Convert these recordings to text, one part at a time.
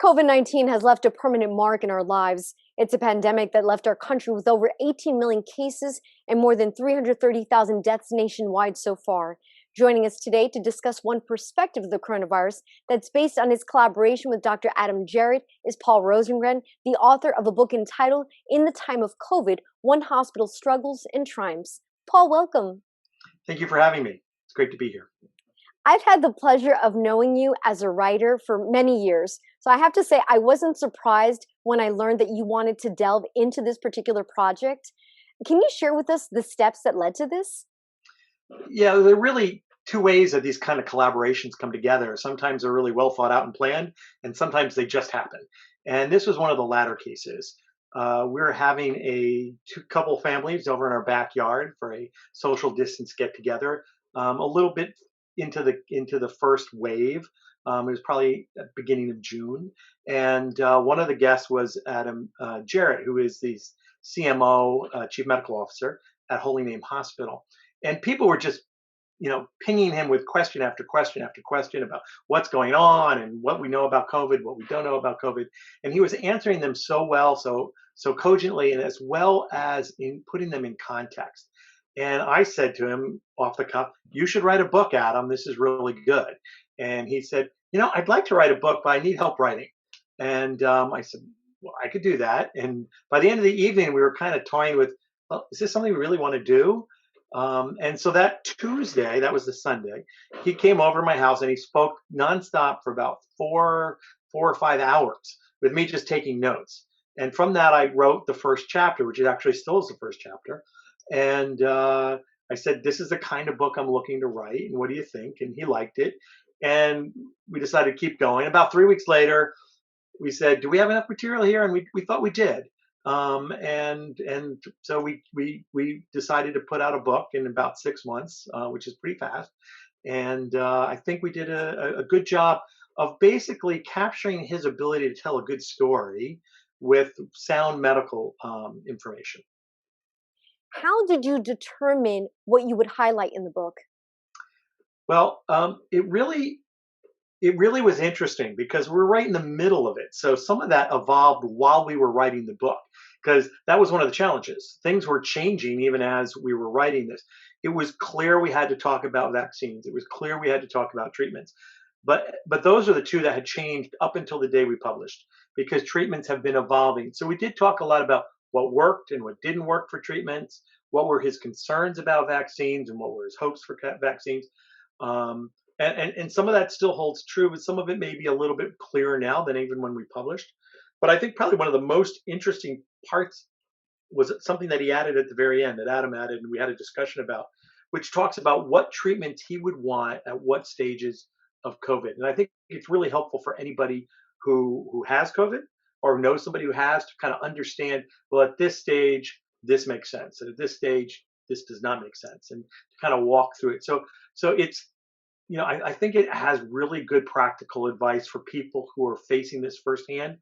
COVID-19 has left a permanent mark in our lives. It's a pandemic that left our country with over 18 million cases and more than 330,000 deaths nationwide so far. Joining us today to discuss one perspective of the coronavirus that's based on his collaboration with Dr. Adam Jarrett is Paul Rosengren, the author of a book entitled In the Time of COVID, One Hospital Struggles and Triumphs. Paul, welcome. Thank you for having me. It's great to be here. I've had the pleasure of knowing you as a writer for many years. So I have to say, I wasn't surprised when I learned that you wanted to delve into this particular project. Can you share with us the steps that led to this? Yeah, there are really two ways that these kind of collaborations come together. Sometimes they're really well thought out and planned, and sometimes they just happen. And this was one of the latter cases. We were having a couple families over in our backyard for a social distance get together. A little bit into the first wave. It was probably at the beginning of June, and one of the guests was Adam Jarrett, who is the CMO, Chief Medical Officer at Holy Name Hospital. And people were just, pinging him with question after question after question about what's going on and what we know about COVID, what we don't know about COVID. And he was answering them so well, so cogently, and as well as in putting them in context. And I said to him off the cuff, "You should write a book, Adam. This is really good." And he said, "I'd like to write a book, but I need help writing." And I said, "Well, I could do that." And by the end of the evening, we were kind of toying with, well, is this something we really want to do? And so that Tuesday, that was the Sunday, he came over to my house and he spoke nonstop for about four or 5 hours with me just taking notes. And from that, I wrote the first chapter, which is actually still is the first chapter. And I said, "This is the kind of book I'm looking to write. And what do you think?" And he liked it. And we decided to keep going. About 3 weeks later, we said, "Do we have enough material here?" And we thought we did. And so we decided to put out a book in about 6 months, which is pretty fast. And I think we did a good job of basically capturing his ability to tell a good story with sound medical information. How did you determine what you would highlight in the book? Well, it really was interesting because we're right in the middle of it. So some of that evolved while we were writing the book, because that was one of the challenges. Things were changing even as we were writing this. It was clear we had to talk about vaccines. It was clear we had to talk about treatments. But those are the two that had changed up until the day we published, because treatments have been evolving. So we did talk a lot about what worked and what didn't work for treatments, what were his concerns about vaccines and what were his hopes for vaccines. Um, and some of that still holds true, but some of it may be a little bit clearer now than even when we published. But I think probably one of the most interesting parts was something that he added at the very end, that Adam added, and we had a discussion about, which talks about what treatments he would want at what stages of COVID. And I think it's really helpful for anybody who has COVID or knows somebody who has, to kind of understand, well, at this stage, this makes sense. And at this stage, this does not make sense. And to kind of walk through it. So it's, I think it has really good practical advice for people who are facing this firsthand,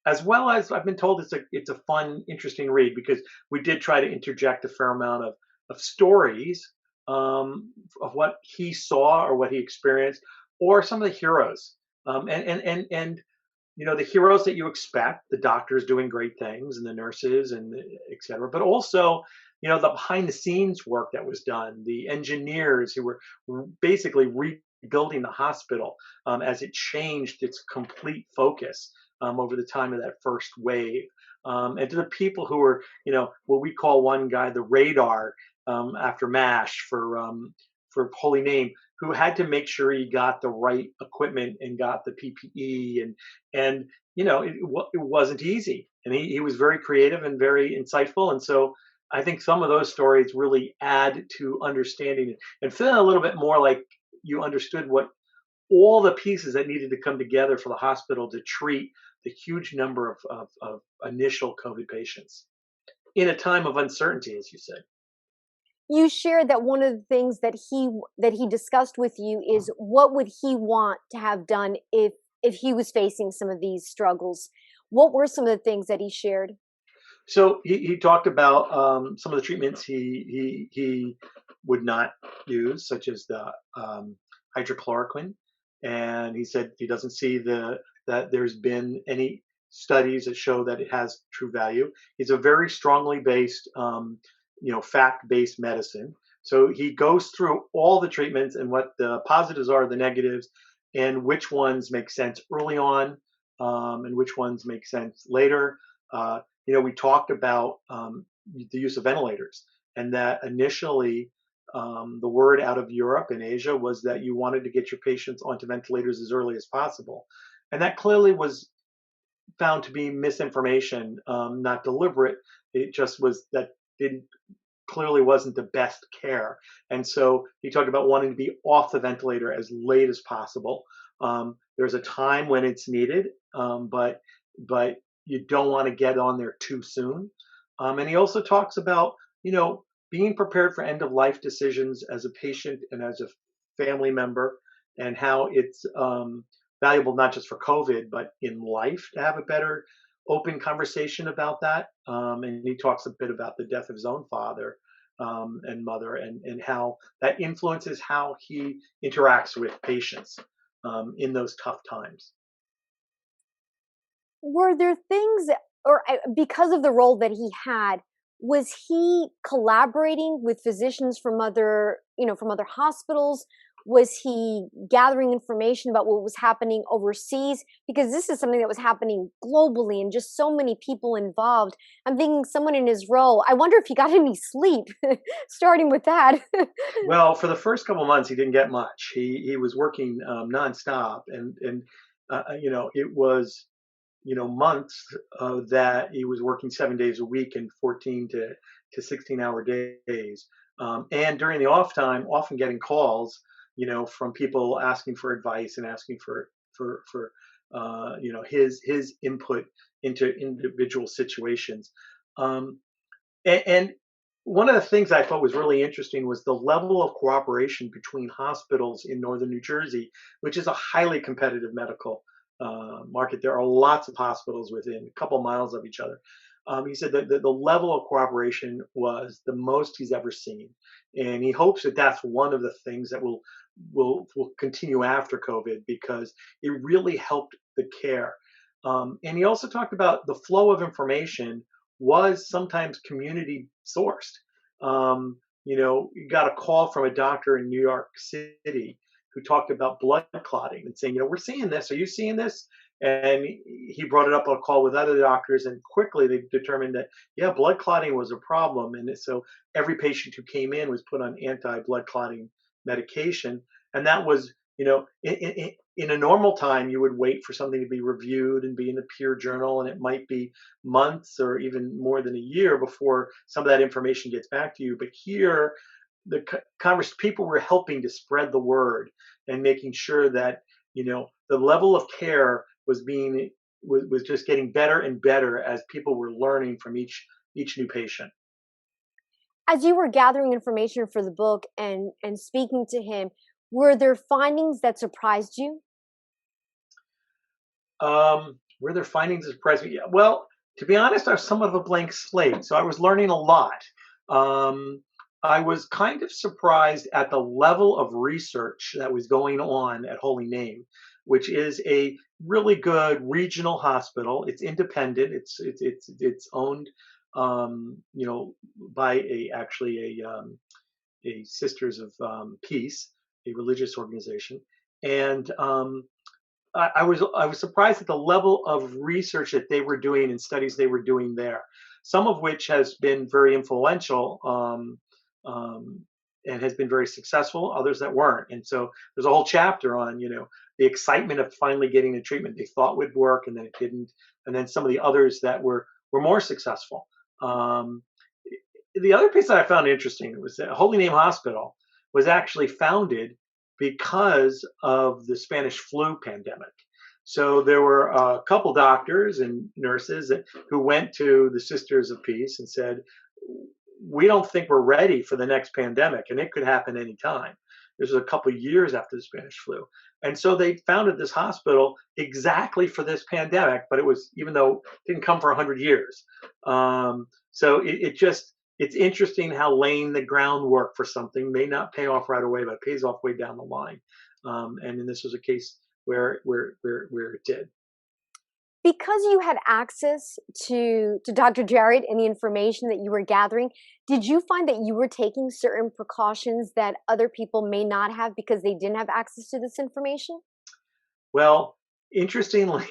as well as I've been told it's a fun, interesting read, because we did try to interject a fair amount of stories, of what he saw or what he experienced, or some of the heroes, and the heroes that you expect, the doctors doing great things and the nurses and et cetera, but also, the behind the scenes work that was done, the engineers who were basically rebuilding the hospital as it changed its complete focus over the time of that first wave. And to the people who were, what we call one guy, the radar, after MASH for Holy Name, who had to make sure he got the right equipment and got the PPE, and it wasn't easy, and he was very creative and very insightful. And so I think some of those stories really add to understanding it and feeling a little bit more like you understood what all the pieces that needed to come together for the hospital to treat the huge number of initial COVID patients in a time of uncertainty, as you said. You shared that one of the things that he discussed with you is what would he want to have done if he was facing some of these struggles. What were some of the things that he shared? So he talked about some of the treatments he would not use, such as the hydrochloroquine, and he said he doesn't see the that there's been any studies that show that it has true value. It's a very strongly based, fact-based medicine. So he goes through all the treatments and what the positives are, the negatives, and which ones make sense early on, and which ones make sense later. We talked about the use of ventilators, and that initially the word out of Europe and Asia was that you wanted to get your patients onto ventilators as early as possible. And that clearly was found to be misinformation, not deliberate. It just was that didn't clearly wasn't the best care. And so he talked about wanting to be off the ventilator as late as possible. There's a time when it's needed, but you don't want to get on there too soon. And he also talks about being prepared for end of life decisions as a patient and as a family member, and how it's valuable not just for COVID but in life to have a better open conversation about that. And he talks a bit about the death of his own father and mother, and how that influences how he interacts with patients in those tough times. Were there things, or because of the role that he had, was he collaborating with physicians from other hospitals? Was he gathering information about what was happening overseas? Because this is something that was happening globally and just so many people involved. I'm thinking someone in his role, I wonder if he got any sleep, starting with that. Well, for the first couple of months, he didn't get much. He was working nonstop, and it was months that he was working 7 days a week and 14 to 16-hour days. And during the off time, often getting calls, from people asking for advice and asking for his input into individual situations. Um, and one of the things I thought was really interesting was the level of cooperation between hospitals in northern New Jersey, which is a highly competitive medical market. There are lots of hospitals within a couple miles of each other. He said that the level of cooperation was the most he's ever seen, and he hopes that that's one of the things that will continue after COVID, because it really helped the care. And he also talked about the flow of information was sometimes community sourced. You got a call from a doctor in New York City who talked about blood clotting and saying, we're seeing this. Are you seeing this? And he brought it up on a call with other doctors, and quickly they determined that, yeah, blood clotting was a problem. And so every patient who came in was put on anti-blood clotting medication. And that was, in a normal time, you would wait for something to be reviewed and be in a peer journal, and it might be months or even more than a year before some of that information gets back to you. But here, the Congress people were helping to spread the word and making sure that the level of care was just getting better and better as people were learning from each new patient. As you were gathering information for the book and speaking to him, were there findings that surprised you? Were there findings that surprised me? Yeah, well, to be honest, I was somewhat of a blank slate, so I was learning a lot. Um, I was kind of surprised at the level of research that was going on at Holy Name, which is a really good regional hospital. It's independent. It's owned, by a Sisters of Peace, a religious organization, and I was surprised at the level of research that they were doing and studies they were doing there. Some of which has been very influential, and has been very successful. Others that weren't. And so there's a whole chapter on the excitement of finally getting the treatment they thought would work and then it didn't, and then some of the others that were more successful. Um, the other piece that I found interesting was that Holy Name Hospital was actually founded because of the Spanish flu pandemic. So there were a couple doctors and nurses who went to the Sisters of Peace and said, "We don't think we're ready for the next pandemic, and it could happen anytime." This was a couple of years after the Spanish flu, and so they founded this hospital exactly for this pandemic. But it was, even though it didn't come for 100 years, so it's interesting how laying the groundwork for something may not pay off right away, but it pays off way down the line. And then this was a case where it did. Because you had access to Dr. Jared and the information that you were gathering, did you find that you were taking certain precautions that other people may not have because they didn't have access to this information? Well, interestingly,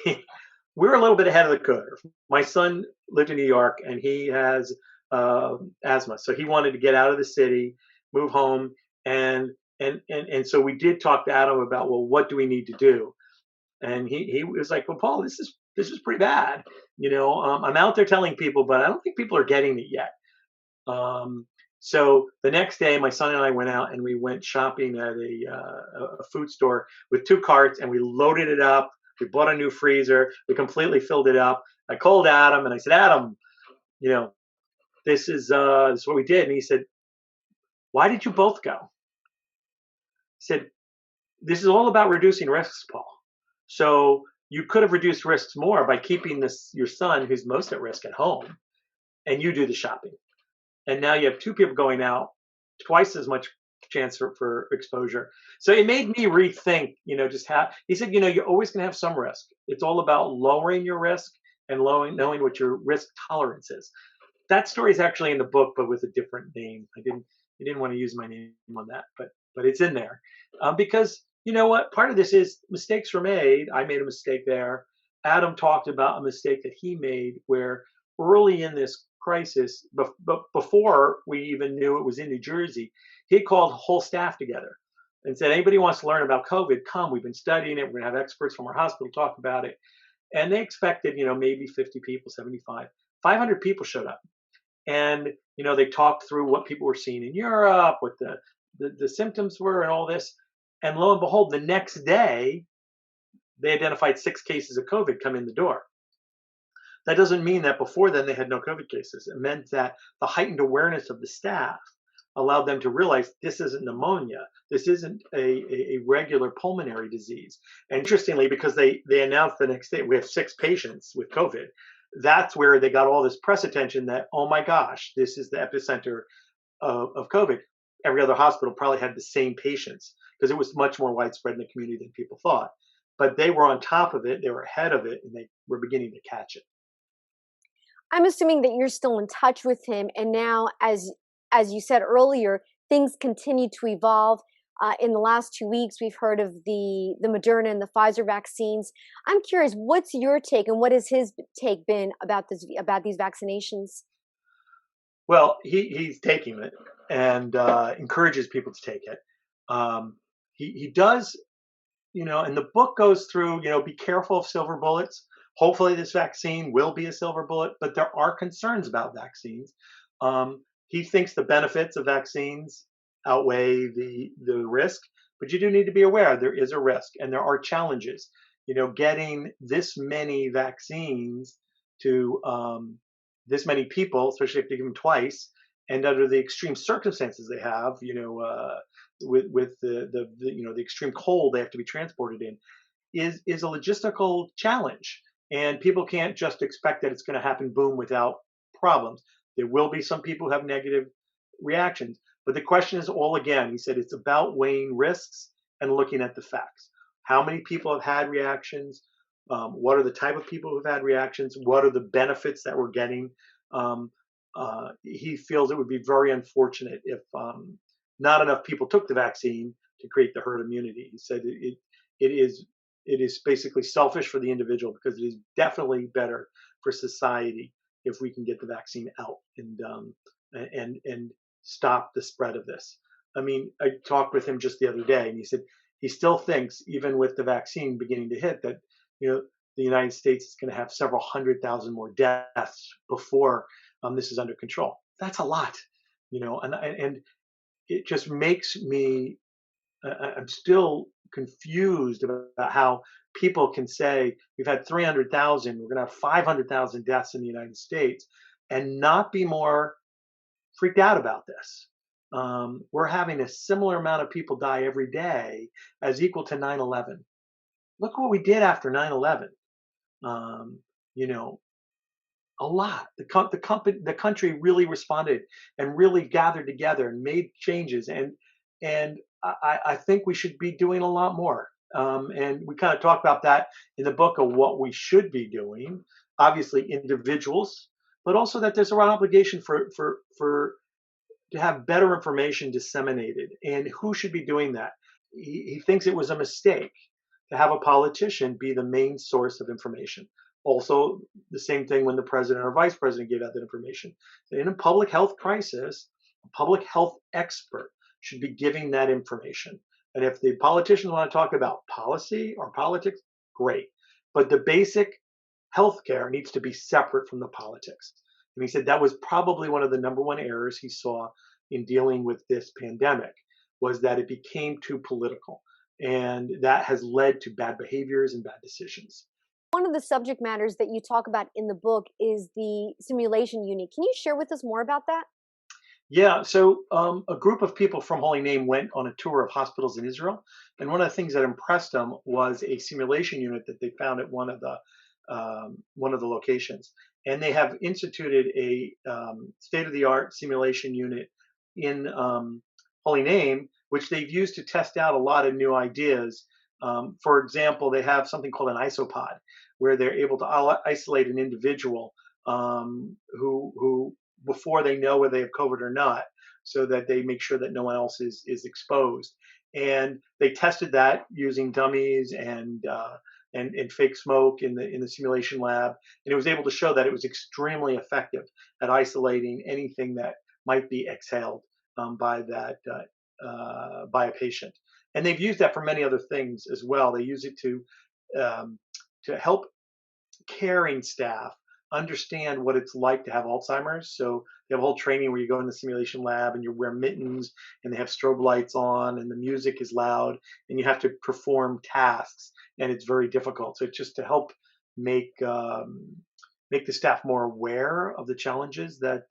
we're a little bit ahead of the curve. My son lived in New York, and he has asthma, so he wanted to get out of the city, move home, and and so we did talk to Adam about, well, what do we need to do? And he was like, well, Paul, this is pretty bad. I'm out there telling people, but I don't think people are getting it yet. So the next day, my son and I went out and we went shopping at a food store with two carts, and we loaded it up. We bought a new freezer. We completely filled it up. I called Adam and I said, Adam, you know, this is what we did. And he said, why did you both go? He said, this is all about reducing risks, Paul. So you could have reduced risks more by keeping this your son, who's most at risk, at home, and you do the shopping. And now you have two people going out, twice as much chance for exposure. So it made me rethink, just how he said, you're always going to have some risk. It's all about lowering your risk and knowing what your risk tolerance is. That story is actually in the book, but with a different name. I didn't want to use my name on that, but it's in there because you know what? Part of this is mistakes were made. I made a mistake there. Adam talked about a mistake that he made where early in this crisis, before we even knew it was in New Jersey, he called whole staff together and said, anybody wants to learn about COVID, come. We've been studying it. We're going to have experts from our hospital talk about it. And they expected, maybe 50 people, 75. 500 people showed up. And, they talked through what people were seeing in Europe, what the symptoms were and all this. And lo and behold, the next day, they identified 6 cases of COVID come in the door. That doesn't mean that before then they had no COVID cases. It meant that the heightened awareness of the staff allowed them to realize this isn't pneumonia. This isn't a regular pulmonary disease. And interestingly, because they announced the next day, we have 6 patients with COVID, that's where they got all this press attention that, oh my gosh, this is the epicenter of COVID. Every other hospital probably had the same patients because it was much more widespread in the community than people thought. But they were on top of it, they were ahead of it, and they were beginning to catch it. I'm assuming that you're still in touch with him, and now, as you said earlier, things continue to evolve. In the last 2 weeks, we've heard of the Moderna and the Pfizer vaccines. I'm curious, what's your take, and what has his take been about these vaccinations? Well, he's taking it and encourages people to take it. He does, and the book goes through, be careful of silver bullets. Hopefully, this vaccine will be a silver bullet, but there are concerns about vaccines. He thinks the benefits of vaccines outweigh the risk, but you do need to be aware there is a risk and there are challenges. Getting this many vaccines to this many people, especially if they give them twice, and under the extreme circumstances they have, with the extreme cold they have to be transported in, is a logistical challenge. And people can't just expect that it's going to happen boom without problems. There will be some people who have negative reactions, but the question is all again, he said, it's about weighing risks and looking at the facts. How many people have had reactions? What are the type of people who've had reactions? What are the benefits that we're getting? He feels it would be very unfortunate if not enough people took the vaccine to create the herd immunity. He said it is basically selfish for the individual because it is definitely better for society if we can get the vaccine out and stop the spread of this. I mean, I talked with him just the other day, and he said he still thinks, even with the vaccine beginning to hit, that the United States is going to have several 100,000 more deaths before this is under control. That's a lot, and it just makes me. I'm still confused about how people can say we've had 300,000, we're going to have 500,000 deaths in the United States, and not be more freaked out about this. We're having a similar amount of people die every day as equal to 9/11. Look what we did after 9/11. Um, you know, a lot. The country really responded and really gathered together and made changes. And I think we should be doing a lot more. And we kind of talk about that in the book of what we should be doing. Obviously, individuals, but also that there's a real obligation for to have better information disseminated, and who should be doing that. He thinks it was a mistake to have a politician be the main source of information. Also, the same thing when the president or vice president gave out that information. In a public health crisis, a public health expert should be giving that information. And if the politicians want to talk about policy or politics, great. But the basic healthcare needs to be separate from the politics. And he said that was probably one of the number one errors he saw in dealing with this pandemic, was that it became too political. And that has led to bad behaviors and bad decisions. One of the subject matters that you talk about in the book is the simulation unit. Can you share with us more about that? Yeah, so a group of people from Holy Name went on a tour of hospitals in Israel, and one of the things that impressed them was a simulation unit that they found at one of the locations, and they have instituted a state-of-the-art simulation unit in Holy Name, which they've used to test out a lot of new ideas. For example, they have something called an isopod, where they're able to isolate an individual who before they know whether they have COVID or not, so that they make sure that no one else is exposed. And they tested that using dummies and fake smoke in the simulation lab, and it was able to show that it was extremely effective at isolating anything that might be exhaled by a patient. And they've used that for many other things as well. They use it um, to help caring staff understand what it's like to have Alzheimer's. So they have a whole training where you go in the simulation lab and you wear mittens and they have strobe lights on and the music is loud and you have to perform tasks and it's very difficult. So it's just to help make make the staff more aware of the challenges that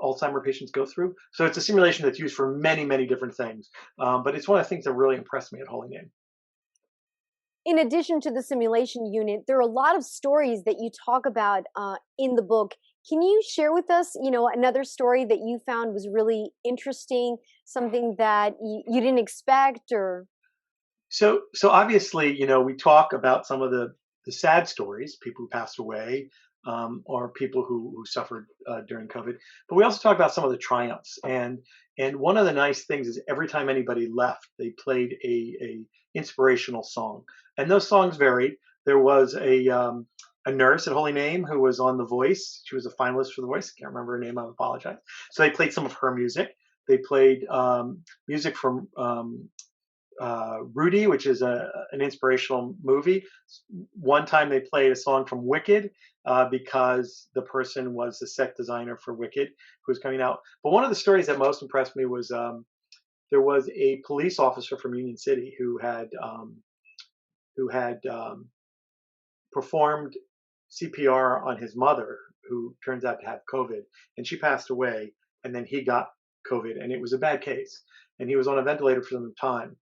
Alzheimer patients go through. So it's a simulation that's used for many different things. But it's one of the things that really impressed me at Holy Name. In addition to the simulation unit, there are a lot of stories that you talk about in the book. Can you share with us, another story that you found was really interesting, something that you didn't expect, or? So obviously, we talk about some of the sad stories, people who passed away, or people who suffered during COVID. But we also talk about some of the triumphs. And one of the nice things is every time anybody left, they played a inspirational song, and those songs varied. There was a nurse at Holy Name who was on The Voice. She was a finalist for The Voice. I can't remember her name. I apologize. So they played some of her music. They played music from Rudy, which is an inspirational movie. One time they played a song from Wicked because the person was the set designer for Wicked who was coming out. But one of the stories that most impressed me was there was a police officer from Union City who had performed CPR on his mother, who turns out to have COVID, and she passed away, and then he got COVID, and it was a bad case, and he was on a ventilator for some time,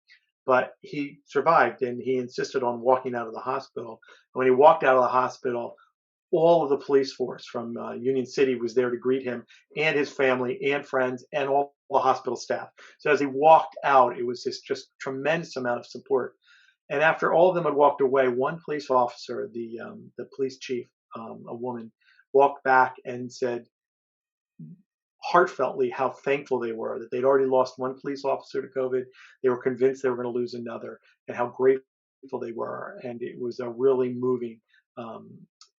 but he survived, and he insisted on walking out of the hospital. And when he walked out of the hospital, all of the police force from Union City was there to greet him and his family and friends and all the hospital staff. So as he walked out, it was this just tremendous amount of support. And after all of them had walked away, one police officer, the police chief, a woman, walked back and said heartfeltly how thankful they were that they'd already lost one police officer to COVID. They were convinced they were going to lose another, and how grateful they were. And it was a really um,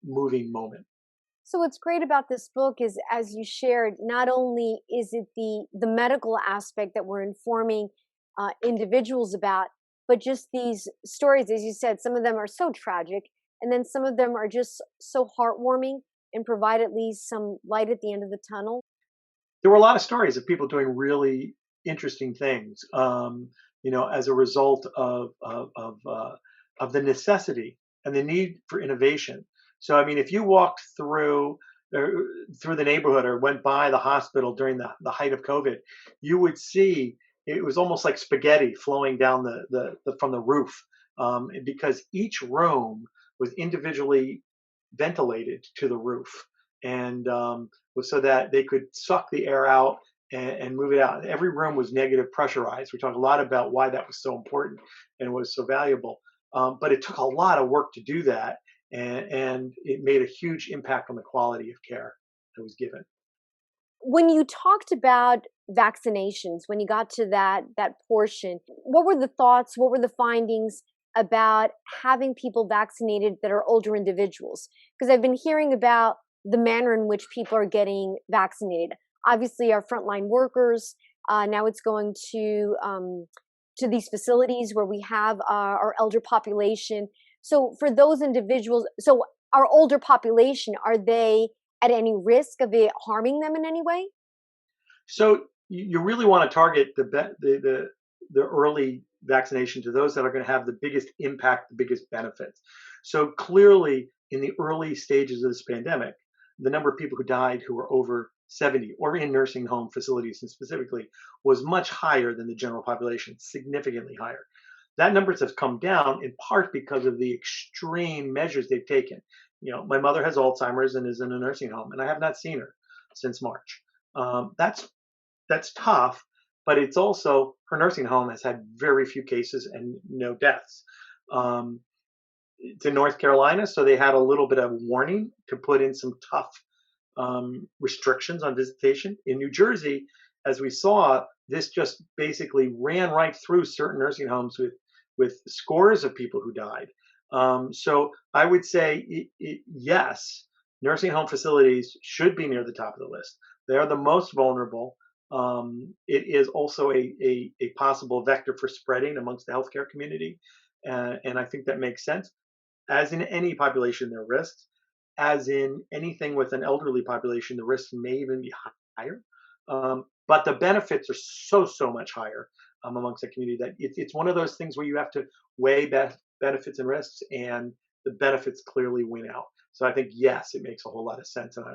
moving moment. So what's great about this book is, as you shared, not only is it the medical aspect that we're informing individuals about, but just these stories, as you said, some of them are so tragic, and then some of them are just so heartwarming and provide at least some light at the end of the tunnel. There were a lot of stories of people doing really interesting things, as a result of the necessity and the need for innovation. So, I mean, if you walked er, through the neighborhood or went by the hospital during the height of COVID, you would see it was almost like spaghetti flowing down the from the roof, because each room was individually ventilated to the roof, and was so that they could suck the air out and move it out. Every room was negative pressurized. We talked a lot about why that was so important and was so valuable. But it took a lot of work to do that, and it made a huge impact on the quality of care that was given. When you talked about vaccinations, when you got to that portion, what were the thoughts, what were the findings about having people vaccinated that are older individuals? Because I've been hearing about the manner in which people are getting vaccinated. Obviously, our frontline workers. Now it's going to these facilities where we have our elder population. So for those individuals, so our older population, are they at any risk of it harming them in any way? So you really want to target the early vaccination to those that are going to have the biggest impact, the biggest benefits. So clearly, in the early stages of this pandemic, the number of people who died who were over 70 or in nursing home facilities and specifically was much higher than the general population, significantly higher. That numbers has come down in part because of the extreme measures they've taken. My mother has Alzheimer's and is in a nursing home, and I have not seen her since March. That's tough, but it's also her nursing home has had very few cases and no deaths. Um, to North Carolina, so they had a little bit of warning to put in some tough restrictions on visitation. In New Jersey, as we saw, this just basically ran right through certain nursing homes with scores of people who died. So I would say yes, nursing home facilities should be near the top of the list. They are the most vulnerable. It is also a possible vector for spreading amongst the healthcare community, and I think that makes sense. As in any population, there are risks. As in anything with an elderly population, the risks may even be higher. But the benefits are so much higher amongst the community that it's one of those things where you have to weigh benefits and risks, and the benefits clearly win out. So I think yes, it makes a whole lot of sense, and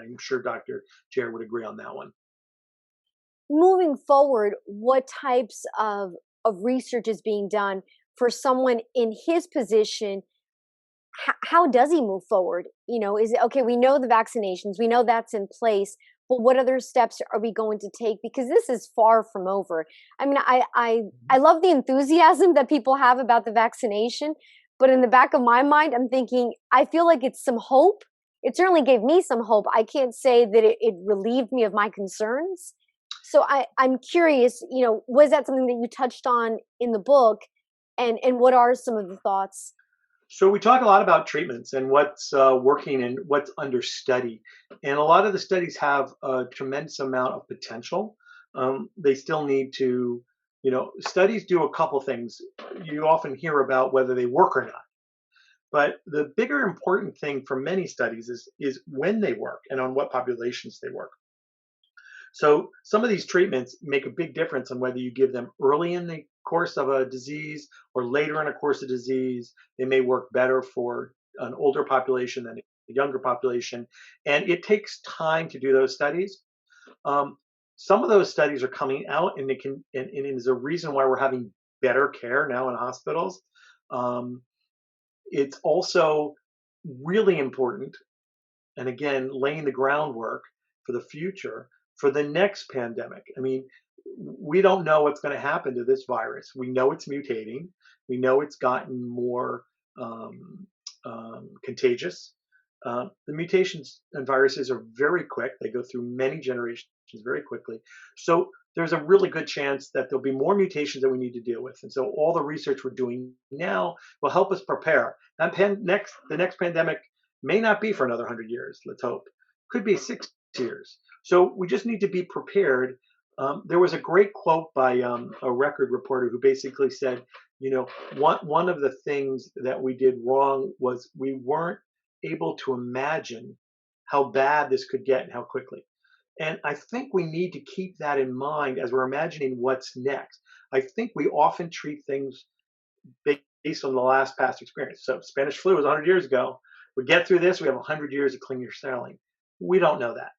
I'm sure Dr. Jared would agree on that one. Moving forward, what types of research is being done for someone in his position? How does he move forward? Is it okay? We know the vaccinations, we know that's in place, but what other steps are we going to take? Because this is far from over. I mean, I love the enthusiasm that people have about the vaccination, but in the back of my mind, I'm thinking I feel like it's some hope. It certainly gave me some hope. I can't say that it relieved me of my concerns. So I'm curious. Was that something that you touched on in the book, and what are some of the thoughts? So we talk a lot about treatments and what's working and what's under study, and a lot of the studies have a tremendous amount of potential. They still need to, studies do a couple things. You often hear about whether they work or not, but the bigger important thing for many studies is when they work and on what populations they work. So some of these treatments make a big difference on whether you give them early in the course of a disease or later in a course of disease. They may work better for an older population than a younger population. And it takes time to do those studies. Um, some of those studies are coming out, and it is a reason why we're having better care now in hospitals. Um, it's also really important, and again, laying the groundwork for the future for the next pandemic. I mean, we don't know what's going to happen to this virus. We know it's mutating. We know it's gotten more um, contagious. The mutations and viruses are very quick. They go through many generations very quickly. So there's a really good chance that there'll be more mutations that we need to deal with. And so all the research we're doing now will help us prepare. The next pandemic may not be for another 100 years. Let's hope. Could be 6 years. So we just need to be prepared. There was a great quote by a record reporter who basically said, one of the things that we did wrong was we weren't able to imagine how bad this could get and how quickly. And I think we need to keep that in mind as we're imagining what's next. I think we often treat things based on the last past experience. So Spanish flu was 100 years ago. We get through this, we have 100 years of clean sailing. We don't know that.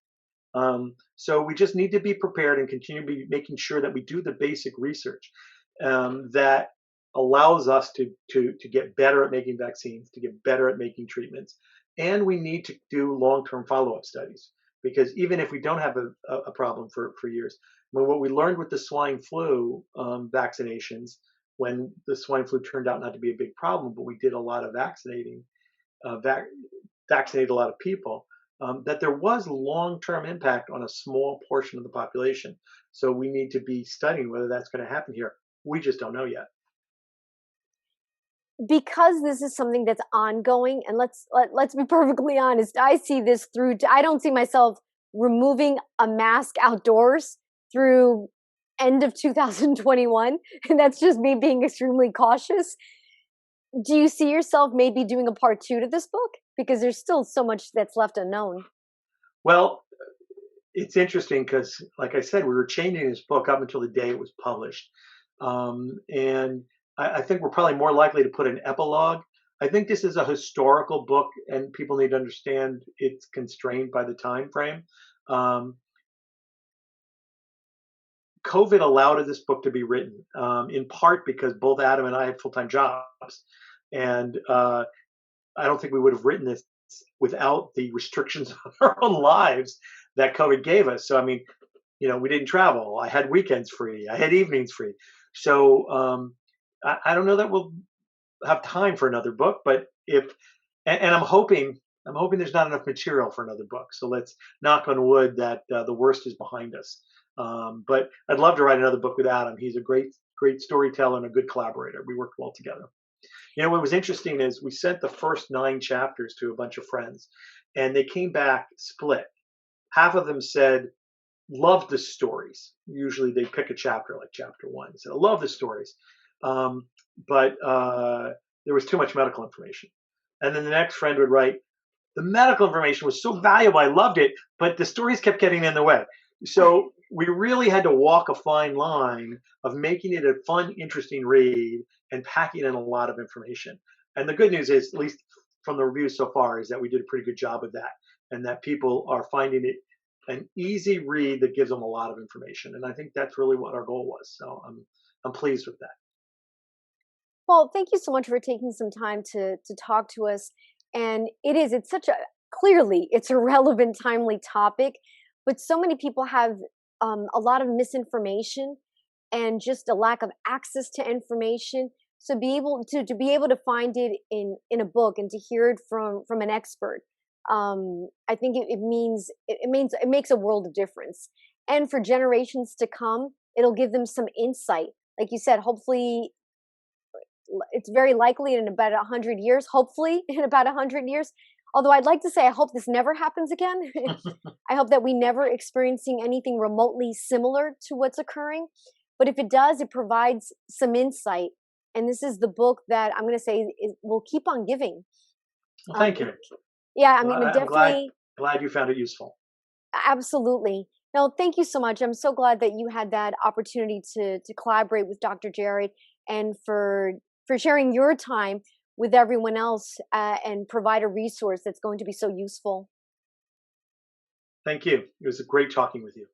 So we just need to be prepared and continue to be making sure that we do the basic research that allows us to get better at making vaccines, to get better at making treatments. And we need to do long-term follow-up studies because even if we don't have a problem for years, well, what we learned with the swine flu vaccinations, when the swine flu turned out not to be a big problem, but we did a lot of vaccinating, uh, vac- vaccinated a lot of people, that there was long-term impact on a small portion of the population. So we need to be studying whether that's going to happen here. We just don't know yet. Because this is something that's ongoing, and let's be perfectly honest, I see this through I don't see myself removing a mask outdoors through end of 2021, and that's just me being extremely cautious. Do you see yourself maybe doing a part 2 to this book, because there's still so much that's left unknown? Well, it's interesting because, like I said, we were changing this book up until the day it was published, and I think we're probably more likely to put an epilogue. I think this is a historical book, and people need to understand it's constrained by the time frame. Um, COVID allowed this book to be written, in part because both Adam and I had full-time jobs, and I don't think we would have written this without the restrictions on our own lives that COVID gave us. So, I mean, we didn't travel. I had weekends free. I had evenings free. So, I don't know that we'll have time for another book, but and I'm hoping there's not enough material for another book. So let's knock on wood that the worst is behind us. But I'd love to write another book with Adam. He's a great storyteller and a good collaborator. We worked well together. What was interesting is we sent the first 9 chapters to a bunch of friends, and they came back split. Half of them said, "Loved the stories." Usually they pick a chapter, like chapter one. They said, "I love the stories," but there was too much medical information. And then the next friend would write, "The medical information was so valuable. I loved it, but the stories kept getting in the way." So we really had to walk a fine line of making it a fun, interesting read and packing in a lot of information. And the good news is, at least from the reviews so far, is that we did a pretty good job of that, and that people are finding it an easy read that gives them a lot of information. And I think that's really what our goal was. So I'm pleased with that. Well, thank you so much for taking some time to talk to us. And it's such a clearly it's a relevant, timely topic, but so many people have a lot of misinformation and just a lack of access to information. So be able to find it in a book and to hear it from an expert, I think it makes a world of difference. And for generations to come, it'll give them some insight. Like you said, hopefully it's very likely in about 100 years, hopefully in about 100 years. Although I'd like to say I hope this never happens again. I hope that we never experiencing anything remotely similar to what's occurring. But if it does, it provides some insight. And this is the book that I'm going to say will keep on giving. Well, thank you. Yeah, I Well, mean, it I'm glad definitely, glad you found it useful. absolutely. No, thank you so much. I'm so glad that you had that opportunity to collaborate with Dr. Jared, and for sharing your time with everyone else, and provide a resource that's going to be so useful. Thank you. It was great talking with you.